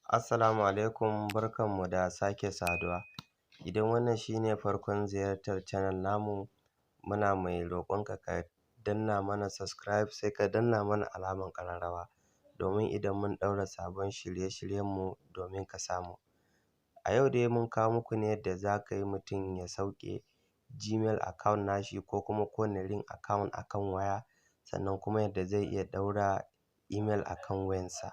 Assalamu alaikum, barkanmu da sake saduwa. Idan wannan shine farkon ziyartar channel namu, muna mai roƙonka ka danna mana subscribe sai ka danna mana alamar ƙararrawa domin idan mun ɗaura sabon shirye-shiryenmu domin ka samu. A yau dai mun kawo muku ne yadda za ka yi mutum ya sauke Gmail account nashi ko kuma kowane link account akan waya, sannan kuma yadda zai iya ɗaura email akan wayansa.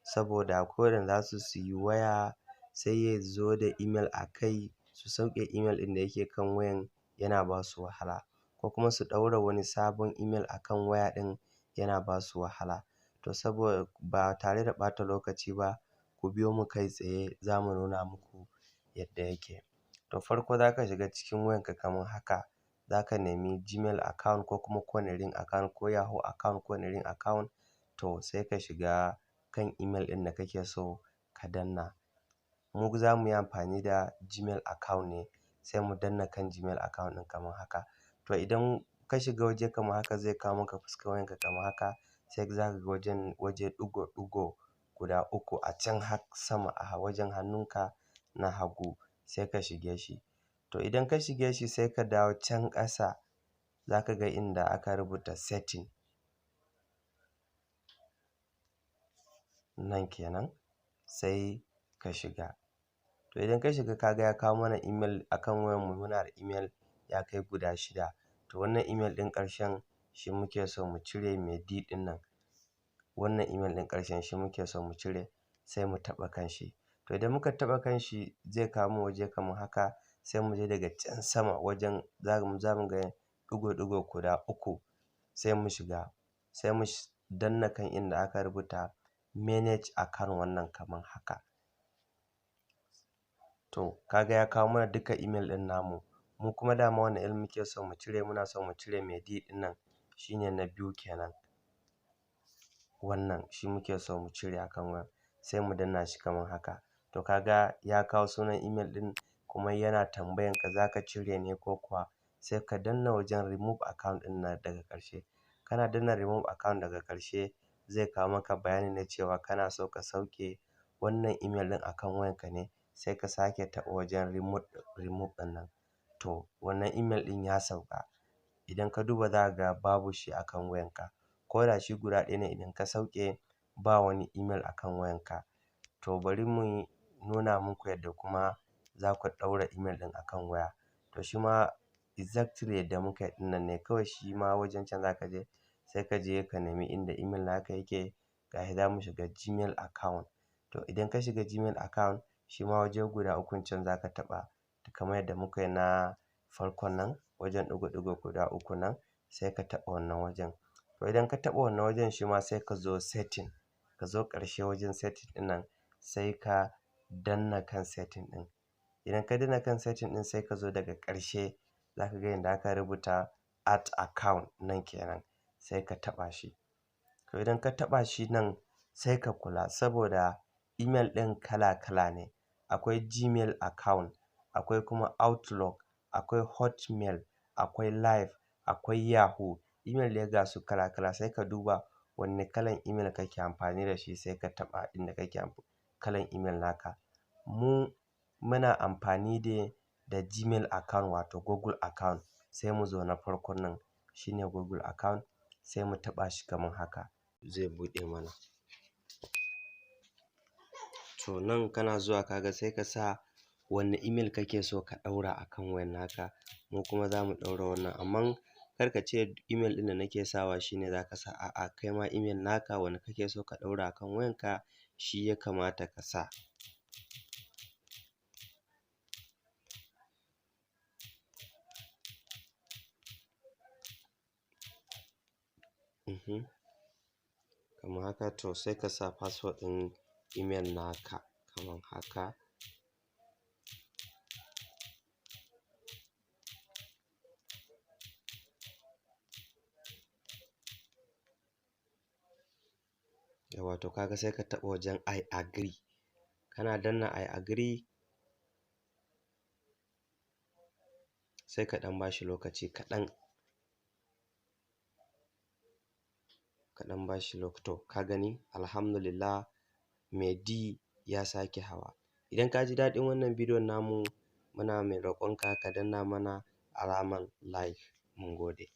Saboda akwai waɗanda za su siyi waya sai ya zo da email a kai, su sauke email ɗin da yake kan wayan yana ba su wahala, ko kuma su ɗaura wani sabon email akan waya ɗin yana ba su wahala. To saboda ba tare da ɓata lokaci ba, ku biyo mu kai tsaye za mu nuna muku yadda yake. To farko za ka shiga cikin wayanka kamar haka, za ka nemi Gmail account ko kuma kowane link account ko Yahoo account ko wani link account. To sai ka shiga kan email ɗin da kake so ka danna. Mu za mu yi amfani da Gmail account ne, sai mu danna kan Gmail account ɗin kamar haka. To idan ka shiga waje kamar haka zai kawo maka fuskar wayanka kamar haka, sai za ka ga waje ɗigo-ɗigo guda uku a can sama a wajen hannunka na hagu, sai ka shige shi. To idan ka shige shi sai ka dawo can ƙasa, za ka ga inda aka rubuta setting nan kenan, sai ka shiga. To idan ka shiga ka ga ya kawo mana email akan wayanmu, muna da email ya kai guda 6. To wannan email ɗin ƙarshen shi muke so mu cire, mai D ɗin nan. Wannan email ɗin ƙarshen shi muke so mu cire, sai mu taɓa kan shi. To idan muka taɓa kan shi zai kawo mu waje kamar haka, sai mu je daga can sama wajen za mu ga ɗigo-ɗigo guda uku, sai mu shiga, sai mu danna kan inda aka rubuta manage account wannan kamar haka. To ka ga ya kawo mana duka email ɗin namu. Mu kuma dama wannan email muke so mu cire, muna so mu cire mai D ɗin nan, shine na biyu kenan. Wannan shi muke so mu cire akan wayan, sai mu danna shi kamar haka. To ka ga ya kawo sunan email ɗin kuma yana tambayan ka za ka cire ne ko kuwa, sai ka danna wajen remove account ɗin nan daga ƙarshe. Kana danna remove account daga ƙarshe zai kawo maka bayani na cewa kana so ka sauke wannan email ɗin akan wayanka ne, sai ka sake taɓa wajen remove ɗin nan. To wannan email ɗin ya sauka. Idan ka duba za ka ga babu shi akan wayanka. Ko da shi guda ɗaya ne, idan ka sauke ba wani email akan wayanka. To bari mu nuna muku yadda kuma za ku ɗaura email ɗin akan waya. To shi ma exactly yadda muka yi ɗin nan ne, kawai shi ma wajen can za ka je, sai ka je ka nemi inda email naka yake. Ga shi za mu shiga Gmail account. To idan ka shiga Gmail account, shi ma waje guda ukun can za ka taɓa kamar yadda muka yi na farkon nan, wajen ɗigo-ɗigo guda uku nan, sai ka taɓa wannan wajen. To idan ka taɓa wannan wajen shi ma sai ka zo setting, ka zo ƙarshe wajen setting ɗin nan, sai ka danna kan setting ɗin. Idan ka danna kan setting ɗin sai ka zo daga ƙarshe, za ka ga inda aka rubuta add account nan kenan, sai ka taɓa shi. To idan ka taɓa shi nan sai ka kula, saboda email ɗin kala-kala ne. Akwai Gmail account, akwai kuma Outlook, akwai Hotmail, akwai Live, akwai Yahoo. Email dai ga su kala-kala, sai ka duba wanne kalan email kake amfani da shi sai ka taɓa inda kake kalan email naka. Muna amfani da Gmail account wato Google account, sai mu zo na farkon nan shine Google account, sai mu taɓa shi kamar haka, zai buɗe mana. To nan kana zuwa ka ga sai ka sa wanne email kake so ka ɗaura akan wayan naka. Mu kuma za mu ɗaura wannan, amma kar ka ce email ɗin da nake sawa shine za ka sa. A'a, kai ma email naka wanda kake so ka ɗaura akan wayanka shi ya kamata ka sa. Kamar haka. To sai ka sa password ɗin email naka kamar haka. Yawwa, to kaga sai ka taɓa wajen I agree. Kana danna I agree, sai ka ɗan bashi lokaci kaɗan. To ka gani, alhamdulillah, mai D ya sake hawa. Idan ka ji daɗin wannan bidiyon namu, muna mai roƙonka ka danna mana alaman like. Mun gode.